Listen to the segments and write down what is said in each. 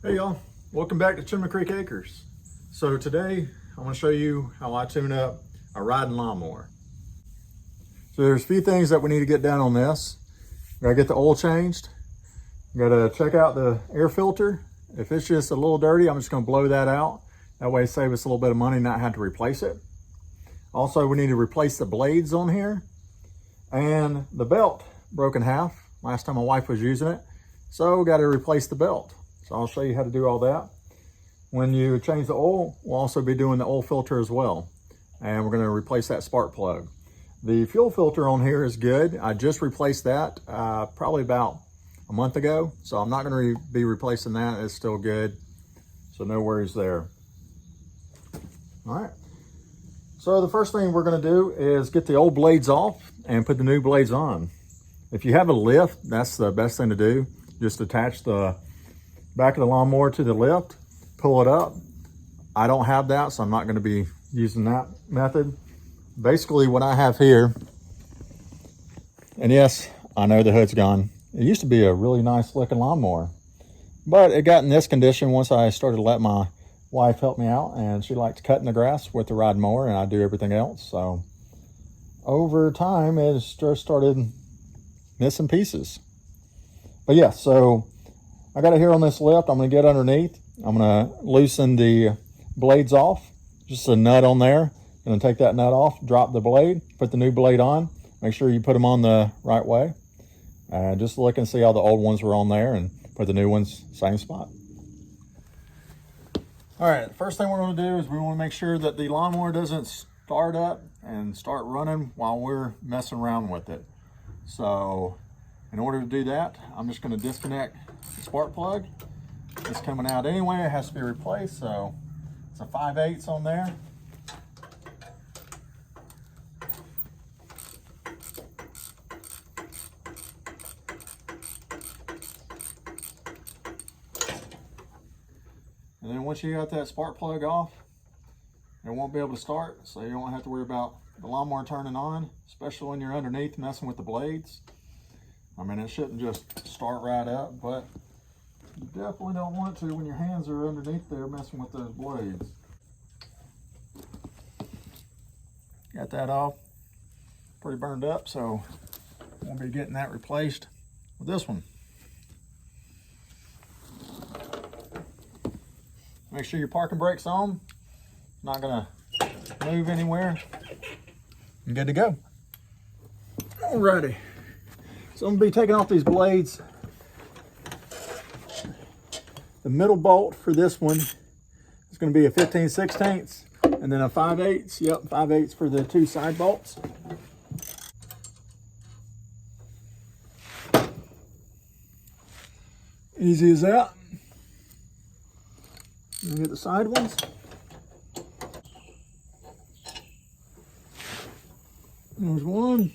Hey y'all, welcome back to Chimney Creek Acres. So today I'm going to show you how I tune up a riding lawnmower. So there's a few things that we need to get done on this. We got to get the oil changed. We got to check out the air filter. If it's just a little dirty, I'm just going to blow that out. That way save us a little bit of money, not have to replace it. Also, we need to replace the blades on here and the belt broke in half last time my wife was using it. So we got to replace the belt. So I'll show you how to do all that. When you change the oil, we'll also be doing the oil filter as well. And we're gonna replace that spark plug. The fuel filter on here is good. I just replaced that probably about a month ago. So I'm not gonna be replacing that, it's still good. So no worries there. All right, so the first thing we're gonna do is get the old blades off and put the new blades on. If you have a lift, that's the best thing to do. Just attach the back of the lawnmower to the lift, pull it up. I don't have that, so I'm not gonna be using that method. Basically what I have here, and yes, I know the hood's gone. It used to be a really nice looking lawnmower, but it got in this condition once I started to let my wife help me out, and she liked cutting the grass with the ride mower and I do everything else. So over time, it's just started missing pieces. But yeah, so I got it here on this lift. I'm gonna get underneath. I'm gonna loosen the blades off. Just a nut on there. Gonna take that nut off, drop the blade, put the new blade on. Make sure you put them on the right way. Just look and see how the old ones were on there and put the new ones same spot. All right, the first thing we're gonna do is we wanna make sure that the lawnmower doesn't start up and start running while we're messing around with it. So in order to do that, I'm just gonna disconnect the spark plug. It's coming out anyway, it has to be replaced, so it's a 5/8 on there. And then once you got that spark plug off, it won't be able to start, so you won't have to worry about the lawnmower turning on, especially when you're underneath messing with the blades. I mean, it shouldn't just start right up, but you definitely don't want to when your hands are underneath there messing with those blades. Got that off, pretty burned up, so we'll be getting that replaced with this one. Make sure your parking brake's on. Not gonna move anywhere. And good to go. Alrighty. So I'm gonna be taking off these blades. The middle bolt for this one is gonna be a 15/16, and then a 5/8. Yep, 5/8 for the two side bolts. Easy as that. And get the side ones. There's one.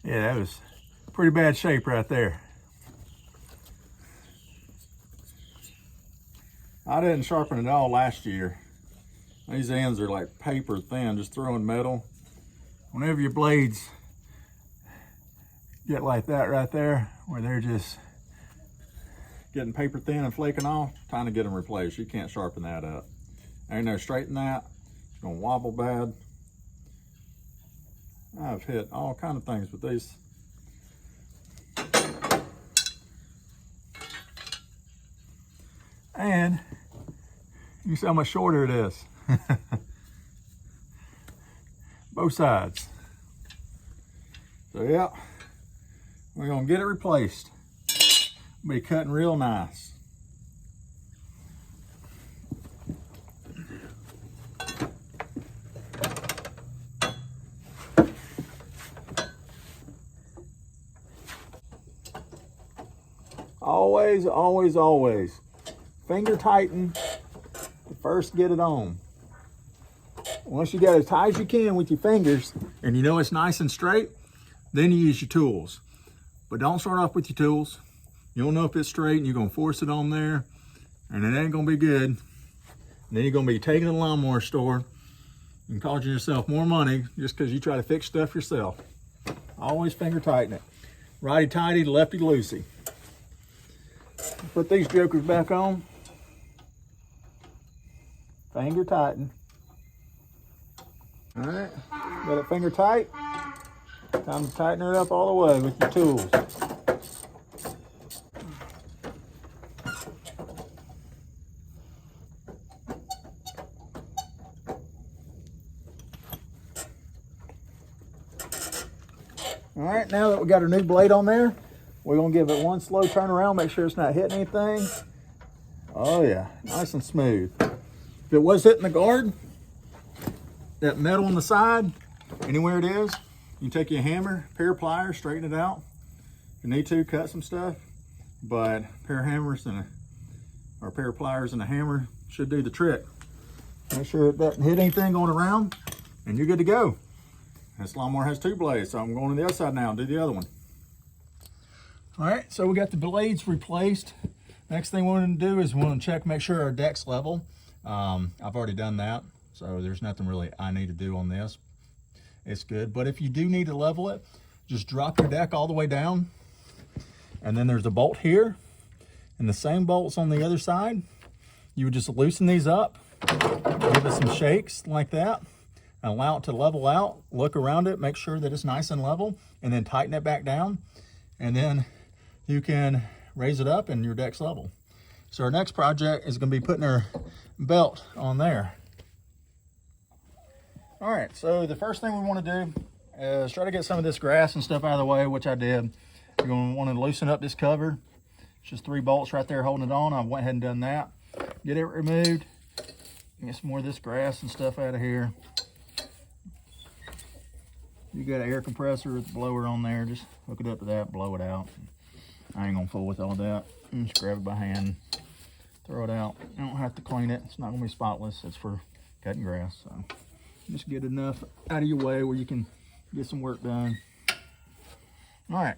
Yeah, that was pretty bad shape right there. I didn't sharpen it all last year. These ends are like paper thin, just throwing metal. Whenever your blades get like that right there, where they're just getting paper thin and flaking off, time to get them replaced. You can't sharpen that up. Ain't no straighten that. It's gonna wobble bad. I've hit all kind of things with these. And you see how much shorter it is. Both sides. So yeah, we're gonna get it replaced. Be cutting real nice. Always, always, always finger tighten to first get it on. Once you get as tight as you can with your fingers and you know it's nice and straight, then you use your tools. But don't start off with your tools. You don't know if it's straight and you're gonna force it on there and it ain't gonna be good. And then you're gonna be taking to the lawnmower store and costing yourself more money just because you try to fix stuff yourself. Always finger tighten it. Righty tighty, lefty loosey. Put these jokers back on. Finger tighten. All right, got it finger tight. Time to tighten her up all the way with your tools. All right, now that we got our new blade on there, we're gonna give it one slow turn around, make sure it's not hitting anything. Oh yeah, nice and smooth. If it was hitting the guard, that metal on the side, anywhere it is, you can take your hammer, pair of pliers, straighten it out. If you need to, cut some stuff, but a pair of hammers or a pair of pliers and a hammer should do the trick. Make sure it doesn't hit anything going around, and you're good to go. This lawnmower has 2 blades, so I'm going to the other side now and do the other one. All right, so we got the blades replaced. Next thing we want to do is we want to check, make sure our deck's level. I've already done that, so there's nothing really I need to do on this. It's good, but if you do need to level it, just drop your deck all the way down, and then there's a bolt here, and the same bolts on the other side. You would just loosen these up, give it some shakes like that, and allow it to level out. Look around it, make sure that it's nice and level, and then tighten it back down, and then you can raise it up and your deck's level. So our next project is going to be putting our belt on there. All right, so the first thing we want to do is try to get some of this grass and stuff out of the way, which I did. You're going to want to loosen up this cover. It's just 3 bolts right there holding it on. I went ahead and done that. Get it removed. Get some more of this grass and stuff out of here. You got an air compressor with a blower on there, just hook it up to that, blow it out. I ain't gonna fool with all that. Just grab it by hand, throw it out. You don't have to clean it. It's not gonna be spotless. It's for cutting grass. So just get enough out of your way where you can get some work done. All right,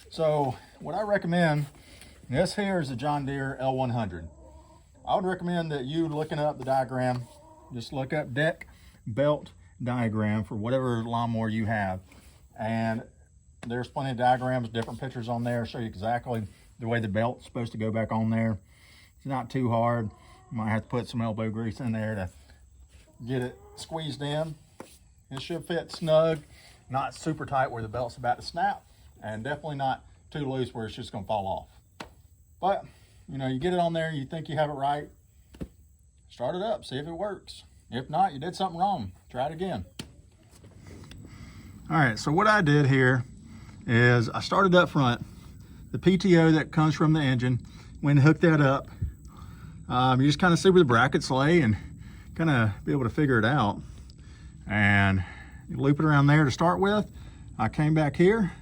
so what I recommend, this here is a John Deere L100. I would recommend that you looking up the diagram, just look up deck belt diagram for whatever lawnmower you have, and there's plenty of diagrams, different pictures on there, show you exactly the way the belt's supposed to go back on there. It's not too hard. You might have to put some elbow grease in there to get it squeezed in. It should fit snug, not super tight where the belt's about to snap, and definitely not too loose where it's just gonna fall off. But you know, you get it on there, you think you have it right, start it up, see if it works. If not, you did something wrong. Try it again. All right, so what I did here is I started up front. The PTO that comes from the engine, went and hooked that up. You just kind of see where the brackets lay and kind of be able to figure it out. And you loop it around there to start with. I came back here.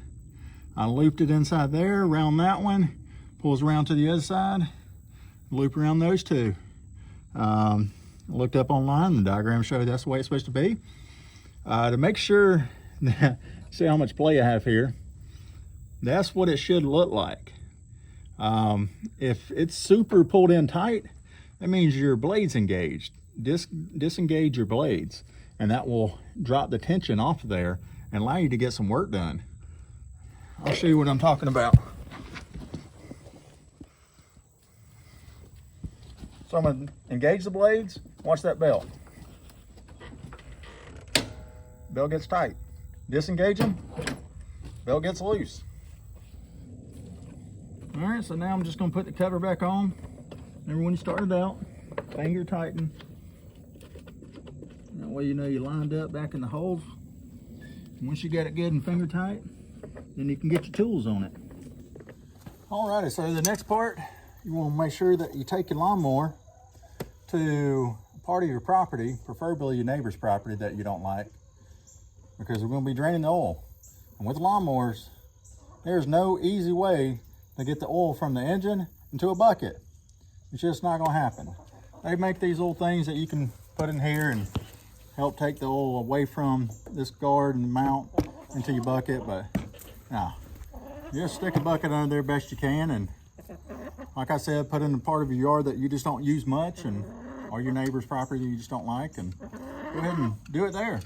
I looped it inside there, around that one. Pulls around to the other side. Loop around those 2. Looked up online, the diagram showed that's the way it's supposed to be. To make sure that, see how much play I have here, that's what it should look like. If it's super pulled in tight, that means your blade's engaged. Disengage your blades, and that will drop the tension off of there and allow you to get some work done. I'll show you what I'm talking about. So I'm gonna engage the blades, watch that belt. Belt gets tight. Disengage them, belt gets loose. All right, so now I'm just gonna put the cover back on. Remember when you started out, finger tighten. That way you know you lined up back in the holes. And once you got it good and finger tight, then you can get your tools on it. Alrighty, so the next part, you want to make sure that you take your lawnmower to a part of your property, preferably your neighbor's property that you don't like, because we're going to be draining the oil. And with lawnmowers, there's no easy way to get the oil from the engine into a bucket. It's just not going to happen. They make these little things that you can put in here and help take the oil away from this guard and mount into your bucket, but no. Just stick a bucket under there best you can, and like I said, put in a part of your yard that you just don't use much, and or your neighbor's property you just don't like, and go ahead and do it there.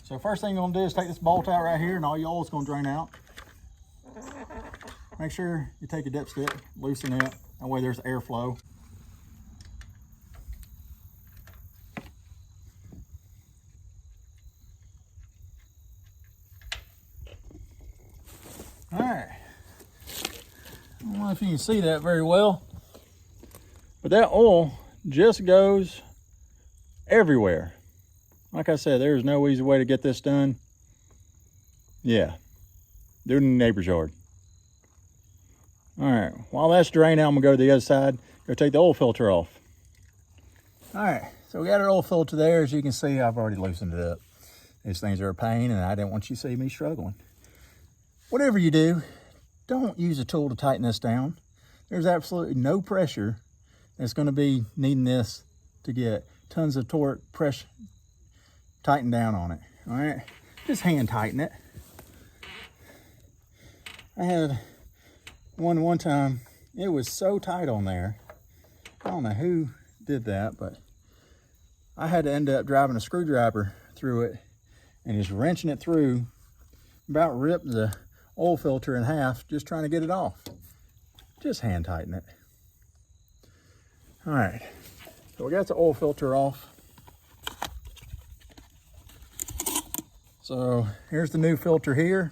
So first thing you're gonna do is take this bolt out right here, and all your oil is gonna drain out. Make sure you take a dipstick, loosen it, that way there's airflow. All right, I don't know if you can see that very well, but that oil just goes everywhere. Like I said, there's no easy way to get this done. Yeah, do it in the neighbor's yard. All right, while that's draining out, I'm gonna go to the other side, go take the oil filter off. All right, so we got our oil filter there. As you can see, I've already loosened it up. These things are a pain, and I didn't want you to see me struggling. Whatever you do, don't use a tool to tighten this down. There's absolutely no pressure that's gonna be needing this to get tons of torque pressure tightened down on it. All right, just hand tighten it. I had one time, it was so tight on there. I don't know who did that, but I had to end up driving a screwdriver through it and just wrenching it through, about ripped the oil filter in half, just trying to get it off. Just hand tighten it. All right, so we got the oil filter off. So here's the new filter here,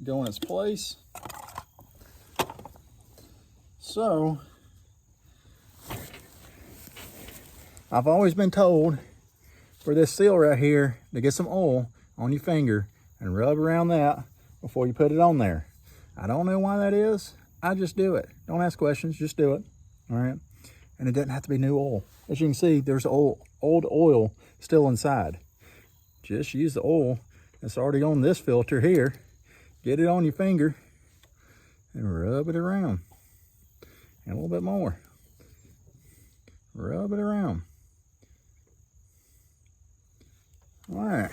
go in its place. So I've always been told for this seal right here to get some oil on your finger and rub around that before you put it on there. I don't know why that is. I just do it. Don't ask questions, just do it. All right. And it doesn't have to be new oil. As you can see, there's old oil still inside. Just use the oil that's already on this filter here. Get it on your finger and rub it around. And a little bit more. Rub it around. All right,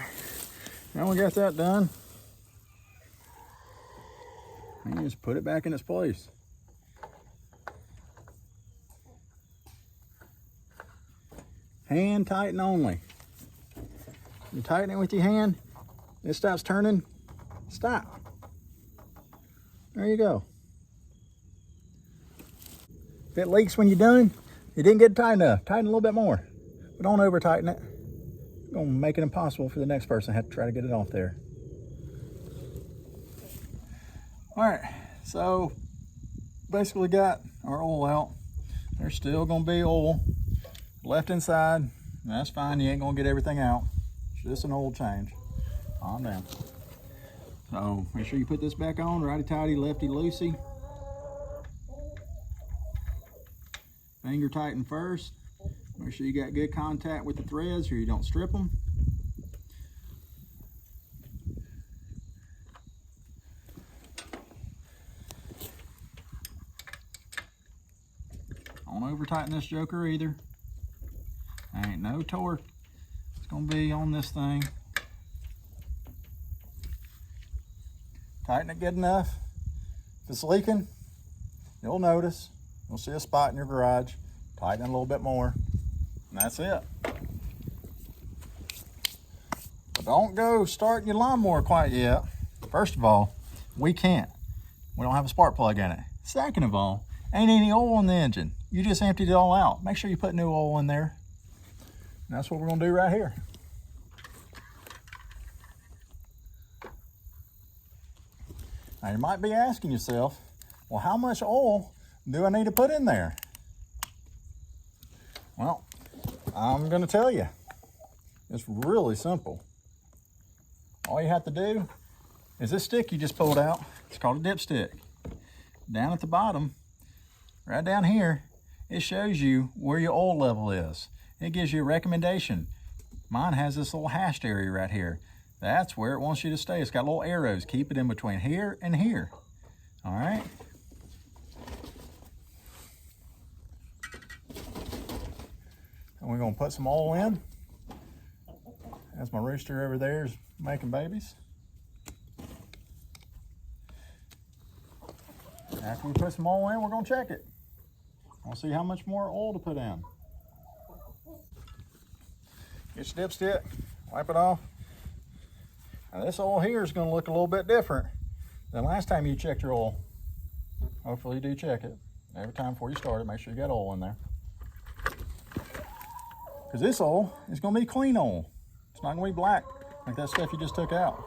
now we got that done. And just put it back in its place. Hand tighten only. You tighten it with your hand, it stops turning, stop. There you go. If it leaks when you're done, you didn't get it tight enough. Tighten a little bit more, but don't over tighten it. It's gonna make it impossible for the next person to have to try to get it off there. All right, so basically got our oil out. There's still gonna be oil left inside. That's fine, you ain't gonna get everything out. It's just an oil change. Calm down. So make sure you put this back on, righty-tighty, lefty-loosey. Finger tighten first. Make sure you got good contact with the threads or you don't strip them. Don't over tighten this joker either. Ain't no torque it's gonna be on this thing. Tighten it good enough. If it's leaking, you'll notice. You'll see a spot in your garage. Tighten it a little bit more, and that's it. But don't go starting your lawnmower quite yet. First of all, we can't. We don't have a spark plug in it. Second of all, ain't any oil in the engine. You just emptied it all out. Make sure you put new oil in there. And that's what we're gonna do right here. Now you might be asking yourself, well, how much oil do I need to put in there? Well, I'm gonna tell you. It's really simple. All you have to do is this stick you just pulled out. It's called a dipstick. Down at the bottom, right down here, it shows you where your oil level is. It gives you a recommendation. Mine has this little hashed area right here. That's where it wants you to stay. It's got little arrows. Keep it in between here and here. All right. And we're gonna put some oil in. As my rooster over there is making babies. After we put some oil in, we're gonna check it. We'll see how much more oil to put in. Get your dipstick, wipe it off. Now this oil here is going to look a little bit different than last time you checked your oil. Hopefully you do check it. Every time before you start it, make sure you got oil in there. Because this oil is going to be clean oil. It's not going to be black like that stuff you just took out.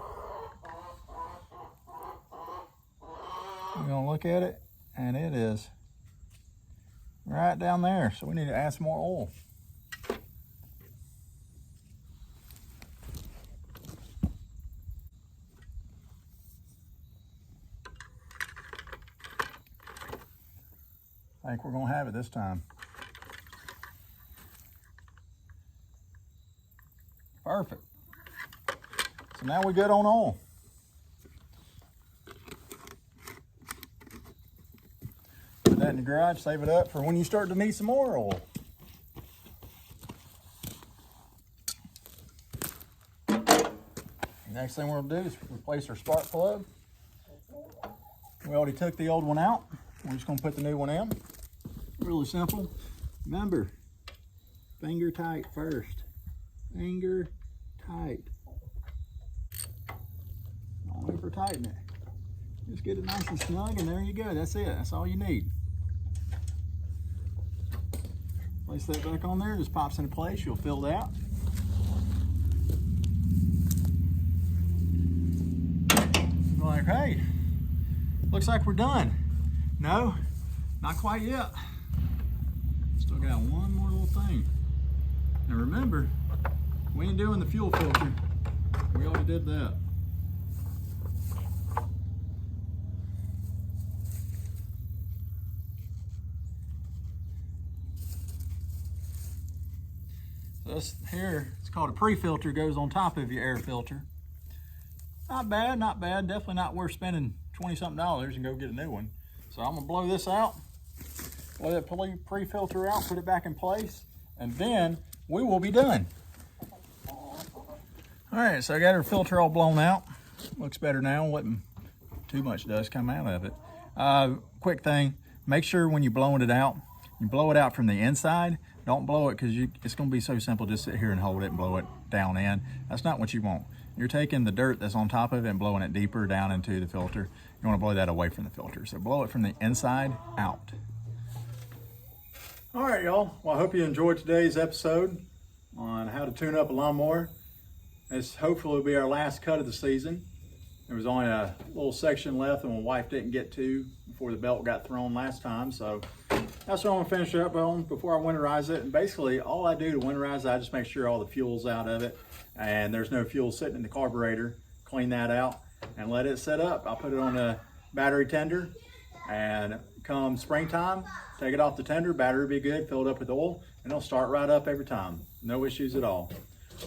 We're going to look at it, and it is right down there. So we need to add some more oil. I think we're going to have it this time. Perfect. So now we're good on oil. Put that in the garage, save it up for when you start to need some more oil. Next thing we're going to do is replace our spark plug. We already took the old one out. We're just going to put the new one in. Really simple. Remember, finger tight first. Finger tight. Don't over tighten it. Just get it nice and snug, and there you go. That's it. That's all you need. Place that back on there. Just pops into place. You'll fill it out. You're like, hey, looks like we're done. No, not quite yet. Still got one more little thing. Now remember, we ain't doing the fuel filter. We already did that. So this here, it's called a pre-filter, goes on top of your air filter. Not bad, not bad. Definitely not worth spending $20-something and go get a new one. So I'm gonna blow this out, blow that pre-filter out, put it back in place, and then we will be done. All right, so I got our filter all blown out. Looks better now. Wasn't too much dust come out of it. Quick thing, make sure when you're blowing it out, you blow it out from the inside. Don't blow it because it's gonna be so simple. Just sit here and hold it and blow it down in. That's not what you want. You're taking the dirt that's on top of it and blowing it deeper down into the filter. You want to blow that away from the filter. So blow it from the inside out. All right, y'all. Well, I hope you enjoyed today's episode on how to tune up a lawnmower. This hopefully will be our last cut of the season. There was only a little section left that my wife didn't get to before the belt got thrown last time. So that's what I'm gonna finish up on before I winterize it. And basically all I do to winterize it, I just make sure all the fuel's out of it and there's no fuel sitting in the carburetor. Clean that out and let it set up. I'll put it on a battery tender, and come springtime, take it off the tender, battery will be good, fill it up with oil, and it'll start right up every time. No issues at all.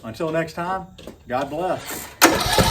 Until next time, God bless.